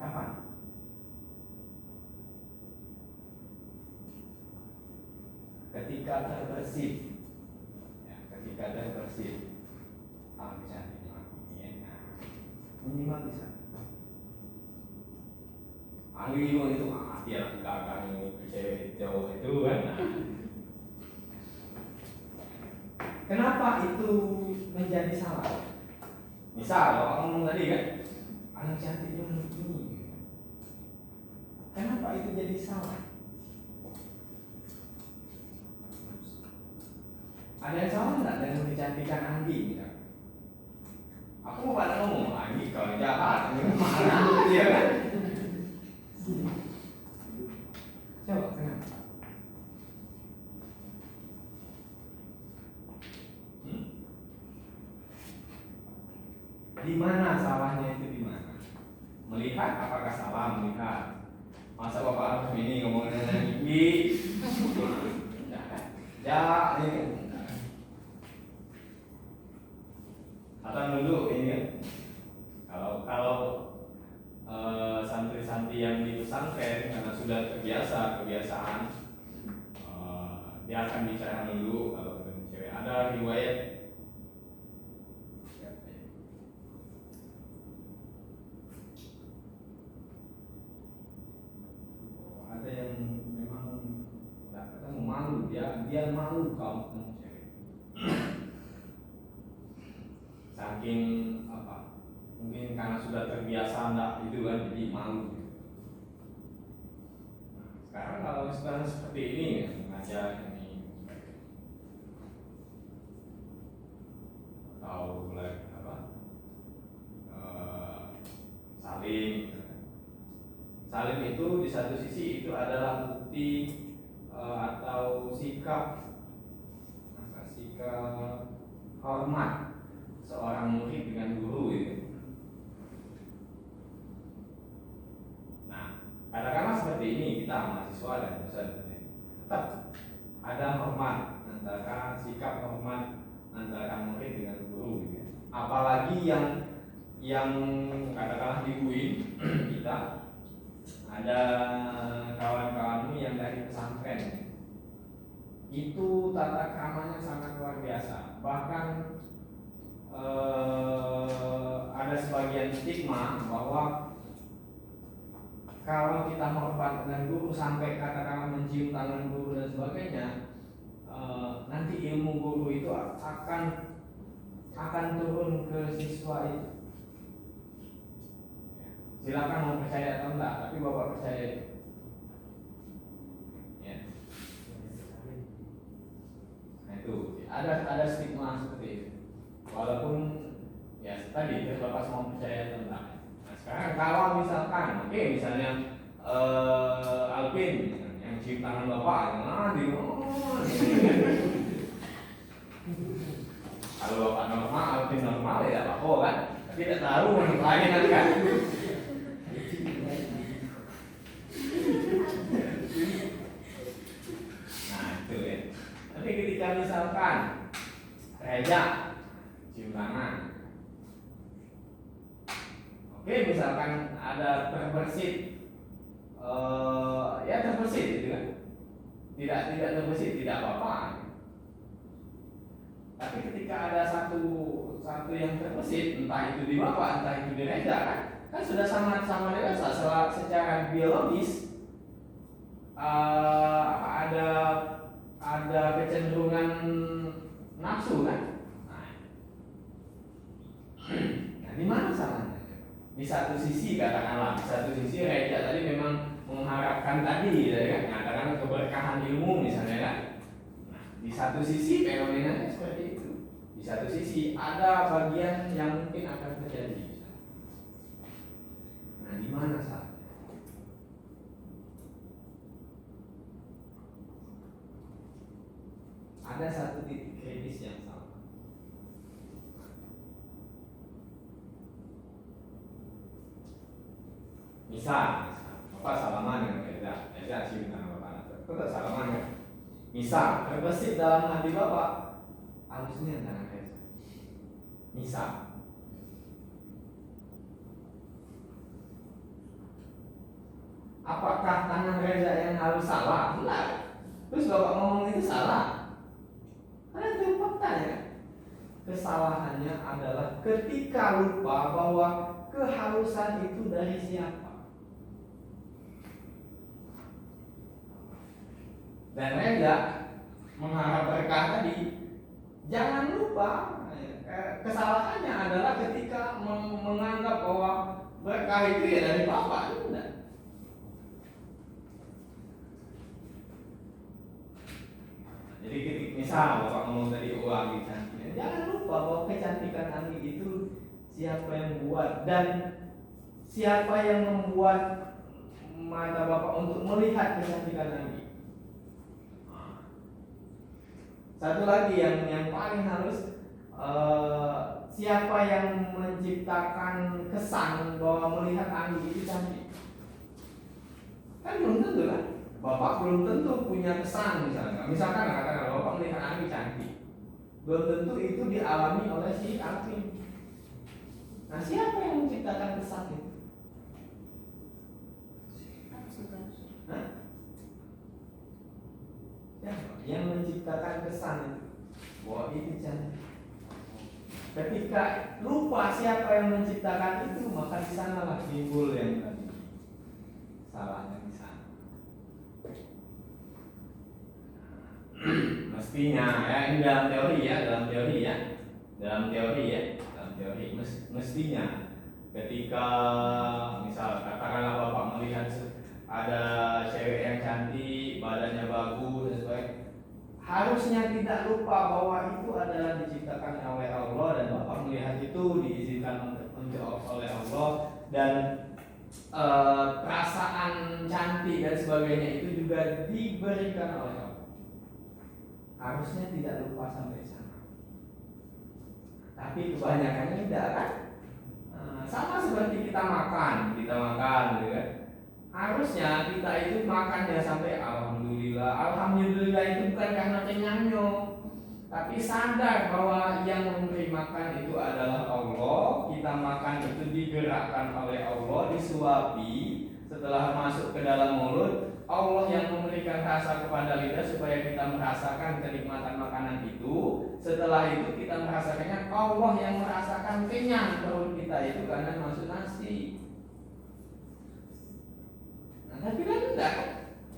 Speaker 1: Kapan? Ketika terbersih. Ketika terbersih, bisa minimal bisa. Angin itu dia gagah ini cewek jauh itu kan. Kenapa itu menjadi salah? Misal kalau ngomong tadi kan, anak cantiknya begini. Kenapa itu jadi salah? Ada yang salah nggak dengan kecantikan Andi misalnya? Aku mau pada ngomong Andi kalau jahat, ini marah, dia kan? Coba kenapa? Di mana salahnya itu di mana? Melihat apakah salah melihat? Masa Bapak harus ini ngomongin gigi? Ya, ini. Atau dulu ini kalau santri-santri yang di pesantren karena sudah kebiasaan dia akan bicara dulu kalau ketemu cewek. Ada riwayat dia malu kalau ketemu cewek. Saking apa? Mungkin karena sudah terbiasa enggak itu kan, jadi malu. Nah, sekarang kalau sekarang seperti ini ya, ngajak ini atau like apa? Saling. Saling itu di satu sisi itu adalah bukti atau sikap hormat seorang murid dengan guru itu. Nah, katakanlah seperti ini, kita mahasiswa dan dosen, tetap ada hormat antara sikap hormat antara murid dengan guru gitu ya. Apalagi yang katakanlah di UIN kita ada kawan-kawanmu yang dari pesantren, itu tata keramanya sangat luar biasa. Bahkan ada sebagian stigma bahwa kalau kita hormat dengan guru sampai katakanlah mencium tangan guru dan sebagainya, nanti ilmu guru itu akan turun ke siswa itu. Silakan mau percaya atau enggak, tapi Bapak percaya itu. Ya. Nah itu ada stigma seperti itu. Walaupun ya tadi Bapak mau percaya atau enggak. Nah sekarang kalau misalkan, oke, misalnya Alvin yang cium tangan Bapak, kalau Bapak normal, Alvin normal ya apa kan? Tapi tidak tahu lagi nanti kan. Nah itu ya. Tapi ketika misalkan Reza cium tangan, oke, misalkan ada terbersit, ya terbersit itu kan, tidak terbersit tidak apa-apa. Tapi ketika ada satu yang terbersit, entah itu di Bapak, entah itu di Reza kan sudah sama dewasa secara biologis. Ada kecenderungan nafsu kan. Nah, di mana salahnya? Di satu sisi katakanlah, di satu sisi Reza tadi memang mengharapkan tadi, ya kan, katakanlah keberkahan ilmu misalnya kan. Nah, di satu sisi fenomenanya seperti itu. Di satu sisi ada bagian yang mungkin akan terjadi. Nah, di mana salahnya? Ada satu titik kritis yang salah. Misal Bapak salaman dengan Reza cium tangan Bapak, tetap salaman kan? Misal terbesit dalam hati Bapak, halusnya tangan Reza. Misal, apakah tangan Reza yang halus salah? Enggak. Terus Bapak ngomong itu salah. Karena itu faktanya. Kesalahannya adalah ketika lupa bahwa kehalusan itu dari siapa. Dan Reza mengharap berkah tadi, jangan lupa kesalahannya adalah ketika menganggap bahwa berkah itu ya dari Bapak. Enggak. Jadi misal Bapak ngomong tadi uang cantik, jangan lupa bahwa kecantikan Anggi itu siapa yang buat dan siapa yang membuat mata Bapak untuk melihat kecantikan Anggi. Satu lagi yang paling halus, siapa yang menciptakan kesan bahwa melihat Anggi itu cantik? Kan belum tentu kan? Bapak belum tentu punya kesan misalkan katakan Bapak melihat Anggi cantik, belum tentu itu dialami oleh si Alvin. Nah, siapa yang menciptakan kesan itu? Hah? Siapa yang menciptakan kesan itu bahwa itu cantik? Ketika lupa siapa yang menciptakan itu, maka di sanalah timbul yang tadi salahnya di sana. Mestinya ya, ini dalam teori ya, mestinya ketika misal katakanlah bapak melihat ada cewek yang cantik, badannya bagus dan sebagainya, harusnya tidak lupa bahwa itu adalah diciptakan oleh Allah dan bapak melihat itu diizinkan oleh Allah, dan perasaan cantik dan sebagainya itu juga diberikan oleh Allah. Harusnya tidak lupa sampai sana. Tapi kebanyakannya tidak kan? Sama seperti kita makan gitu kan? Harusnya kita itu makannya sampai alhamdulillah itu bukan karena kenyangnya, tapi sadar bahwa yang memberi makan itu adalah Allah. Kita makan itu digerakkan oleh Allah, disuapi, setelah masuk ke dalam mulut Allah yang memberikan rasa kepada lidah supaya kita merasakan kenikmatan makanan itu. Setelah itu kita merasakannya, Allah yang merasakan kenyang perut kita itu karena masuk nasi. Nah, tapi kan enggak,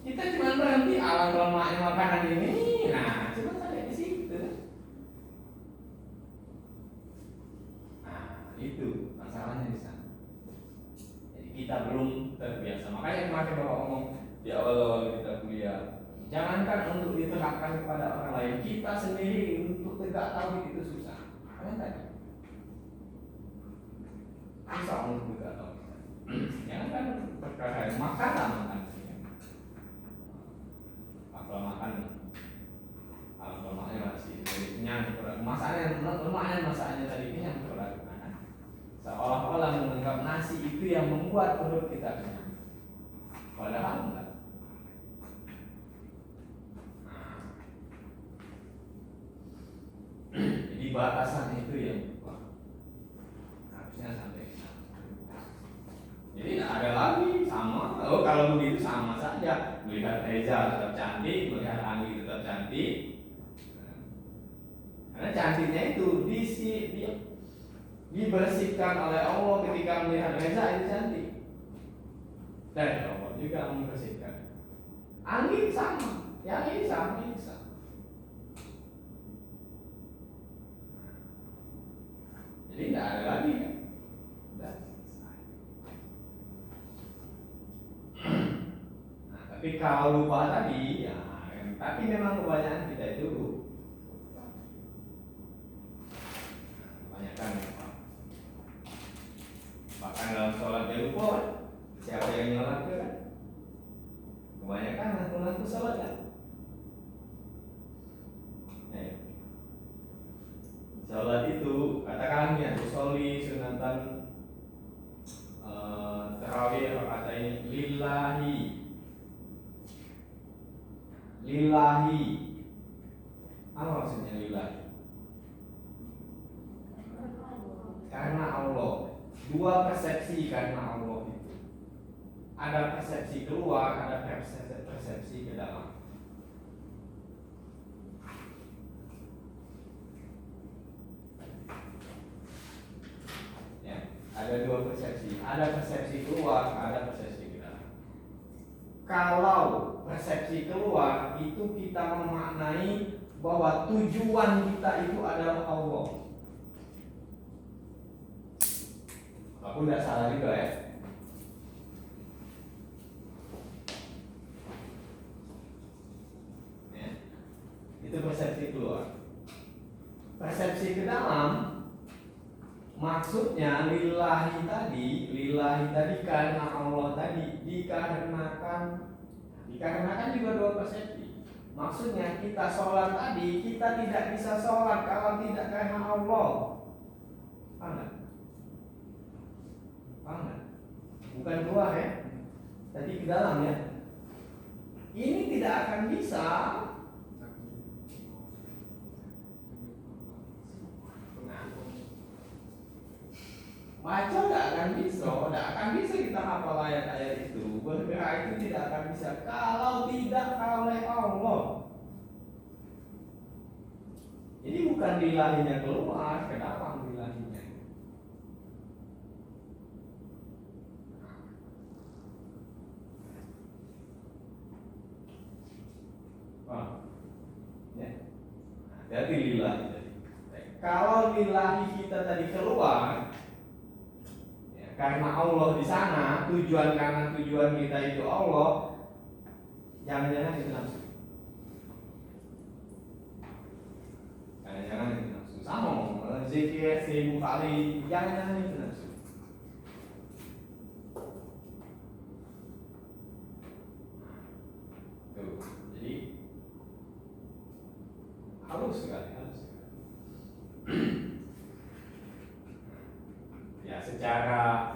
Speaker 1: kita cuma berhenti alam lemaknya makanan ini. Nah, cuma sampai di situ. Nah, itu masalahnya di sana. Jadi kita belum terbiasa. Makanya kemarin Bapak ngomong di awal-awal kita kuliah, jangankan untuk diterapkan kepada orang lain, kita sendiri untuk tegak tauhid itu susah. Karena tadi susah untuk tegak tauhid. Jangankan perkara makan. Kalau makan, kalau lemaknya masih kenyang, lemaknya tadi kenyang berat. Seolah-olah menganggap nasi itu yang membuat perut kita kenyang. Padahal enggak. Jadi batasan itu yang harusnya sampai sana. Jadi tidak ada lagi sama. Kalau begitu sama saja. Melihat Reza tetap cantik, melihat Anggi tetap cantik. Karena cantiknya itu dibersihkan oleh Allah ketika melihat Reza itu cantik. Dan Allah juga membersihkan. Anggi sama, yang ini sama. Jadi tidak ada lagi kan? Sudah selesai. Nah, tapi kalau lupa tadi, ya, tapi memang kebanyakan kita itu kebanyakan lupa. Bahkan dalam sholat dia lupa kan? Siapa yang nyolat itu kan? Kebanyakan ngaku-ngaku sholat kan? Sholat itu katakanlah niat usolli sunatan tarawih rakaat ini lillahi. Apa maksudnya lillahi? Karena Allah. Dua persepsi karena Allah itu. Ada persepsi keluar, ada persepsi ke dalam. Ada dua persepsi, ada persepsi keluar, ada persepsi ke dalam. Kalau persepsi keluar itu kita memaknai bahwa tujuan kita itu adalah Allah. Walaupun tidak salah juga ya. Itu persepsi keluar. Persepsi ke dalam, maksudnya lillahi tadi karena Allah tadi, dikarenakan juga dua persepsi. Maksudnya kita sholat tadi, kita tidak bisa sholat kalau tidak karena Allah. Paham? Bukan keluar ya, tadi ke dalam ya. Ini tidak akan bisa. Baca tidak akan bisa kita hafal ayat-ayat itu. Bergerak itu tidak akan bisa kalau tidak oleh Allah. Jadi bukan lillahinya keluar, ke dalam lillahinya. Wah, ya. Berarti lillahi tadi. Kalau lillahi kita tadi keluar, ya, karena Allah di sana, karena tujuan kita itu Allah, jangan-jangan itu nafsu. Jangan-jangan itu nafsu. Sama, zikir 1000 kali, jangan-jangan itu nafsu. Tuh, jadi halus sekali. Ya, secara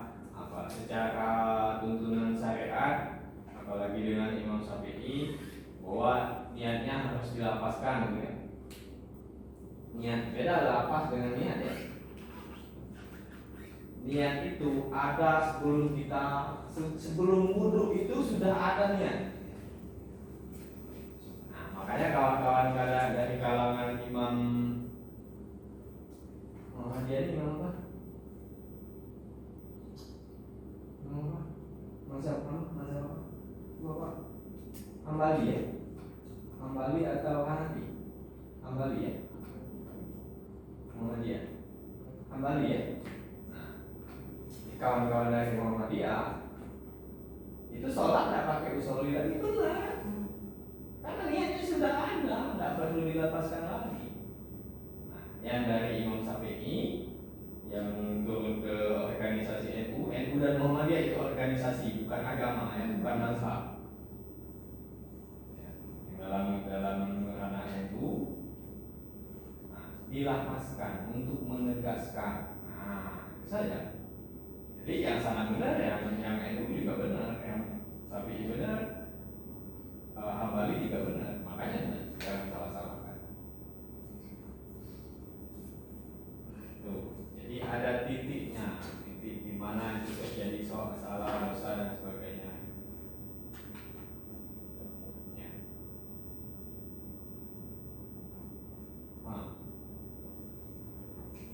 Speaker 1: tuntunan syariat, apalagi dengan Imam Syafi'i, bahwa niatnya harus dilapaskan, gitu ya. Niat beda lapas dengan niat, ya. Niat itu ada sebelum wudhu itu sudah ada niat. Nah, makanya kawan-kawan dari kalangan Imam Muhammadiyah ini Imam apa? Mazhab apa? Bapak Hambali, ya? Hambali atau Hanafi? Hambali, ya? Muhammadiyah. Hambali, ya? Nah, kawan-kawan dari Muhammadiyah itu sholat nggak pakai usolli lagi, benar? Karena niatnya sudah ada, nggak perlu dilepaskan lagi. Nah, yang dari Imam Syafi'i yang turun ke organisasi NU dan Muhammadiyah itu organisasi, bukan agama, ya, bukan mazhab. Ya, dalam ranah NU, nah, dilapaskan untuk menegaskan. Nah, itu saja. Jadi yang sangat benar, yang NU juga benar, yang Syafi'i benar, Hambali juga benar. Makanya jangan salah-salahkan. Tuh. Jadi ada titiknya, titik di mana itu terjadi salah, dosa dan sebagainya.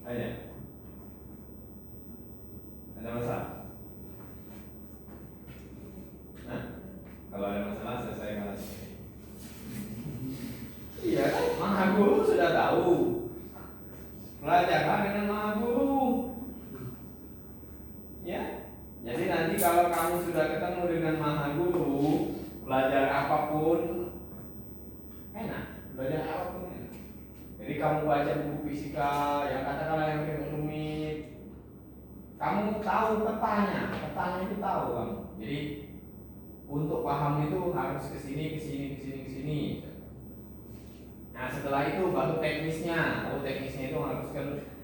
Speaker 1: Ya. Ada masalah? Nah, kalau ada masalah selesaikan aja. Iya kan, Maha Guru sudah tahu. Belajarlah dengan Maha Guru. Ya, jadi nanti kalau kamu sudah ketemu dengan Maha Guru, belajar apapun enak, belajar apapun enak. Jadi kamu baca buku fisika yang katakanlah yang rumit, kamu tahu petanya itu tahu kamu. Jadi untuk paham itu harus kesini. Nah, setelah itu baru teknisnya. Teknisnya itu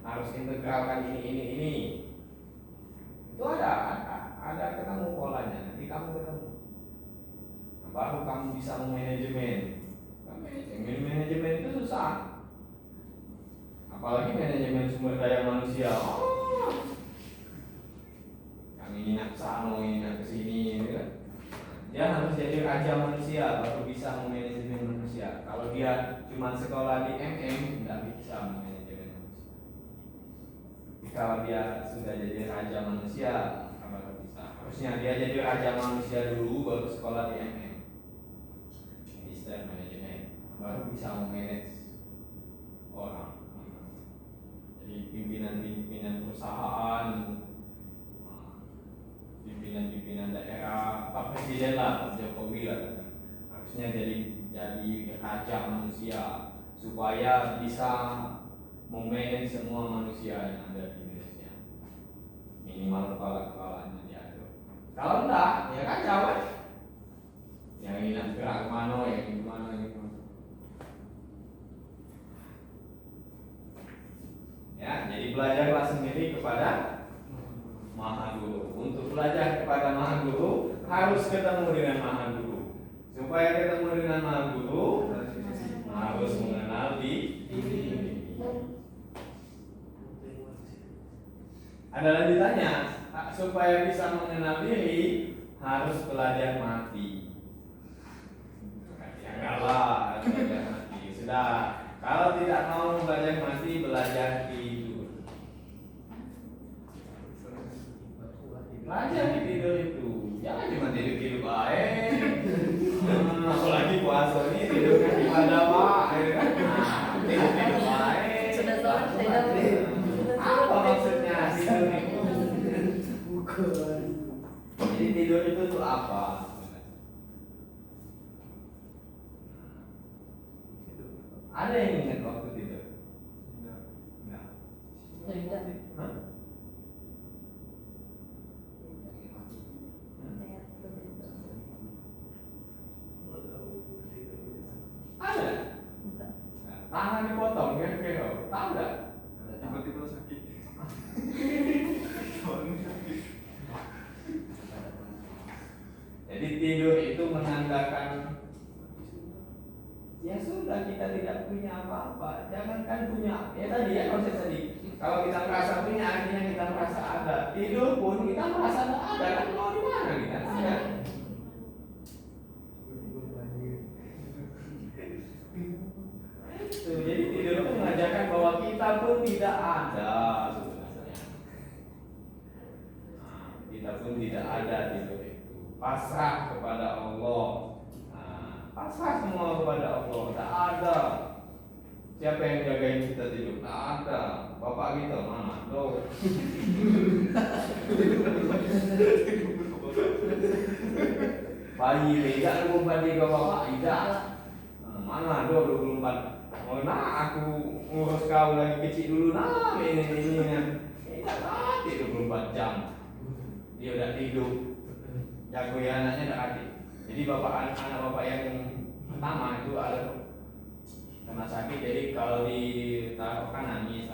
Speaker 1: harus integralkan ini. Itu ada ketemu polanya. Nanti kamu ketemu. Nah, baru kamu bisa memanajemen. Manajemen itu susah. Apalagi manajemen sumber daya manusia. Yang ini nak kesana, ini nak kesini, gitu kan? Dia harus jadi raja manusia baru bisa memanajemen manusia. Kalau dia cuma sekolah di tidak bisa memanajemen manusia. Kalau dia sudah jadi raja manusia, baru bisa. Harusnya dia jadi raja manusia dulu baru sekolah di Minister Manajemen, baru bisa memanage orang. Jadi pimpinan perusahaan, pimpinan daerah, Pak Presiden lah, Pak Jokowi lah, harusnya jadi raja manusia supaya bisa memanage semua manusia yang ada di Indonesia. Minimal kepala-kepalanya diatur. Kalau enggak, ya kacau kan? Yang ini nak gerak kemana, yang ini kemana. Ya, jadi belajarlah sendiri kepada Maha Guru. Untuk belajar kepada Maha Guru harus ketemu dengan Maha Guru. Supaya ketemu dengan Maha Guru harus mengenal diri. Ada lanjutannya. Supaya bisa mengenal diri harus belajar mati. Ya enggak lah, belajar mati. Sudah. Kalau tidak mau belajar mati, belajar tidur. Belajar di tidur itu. Jangan cuma tidur baik. Apalagi puasa ini tidurnya ibadah Pak. Tidur Jadi tidur itu tuh apa? Ada yang ingat waktu tidur? Enggak.
Speaker 2: Tidak.
Speaker 1: Hah? Ada. Tangan dipotong kan kayak tahu enggak?
Speaker 3: Tiba-tiba sakit.
Speaker 1: Jadi tidur itu menandakan ya sudah kita tidak punya apa-apa. Jangankan punya, ya tadi ya konsep tadi. Kalau kita merasa punya artinya kita merasa ada. Tidur pun kita merasa tidak ada kan mau di mana kita? Ada. Itu, jadi tidur itu mengajarkan bahwa kita pun tidak ada sebenarnya. Nah, kita pun tidak ada tidur itu. Pasrah kepada Allah. Pasrah semua kepada Allah. Tak ada. Siapa yang jagain kita tidur? Tak ada. Bapak kita mana? Tuh. Bayi tidak 24 ke bapak tidak. Mana 24? Oh nah aku ngurus kau lagi kecil dulu nah ini kan. Tidak mati 24 jam. Dia udah tidur. Jago ya anaknya udah mati. Jadi anak bapak yang pertama itu ada kena sakit, jadi kalau ditaruh kan nangis,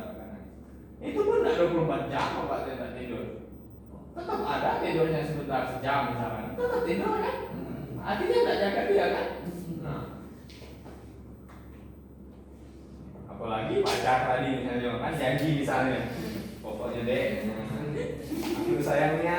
Speaker 1: itu pun tidak 24 jam bapak tidak tidur, tetap ada tidurnya sebentar sejam misalkan, tetap tidur kan, artinya tidak jaga dia kan. Nah, apalagi pacar tadi misalnya kan janji misalnya, pokoknya deh, aku sayangnya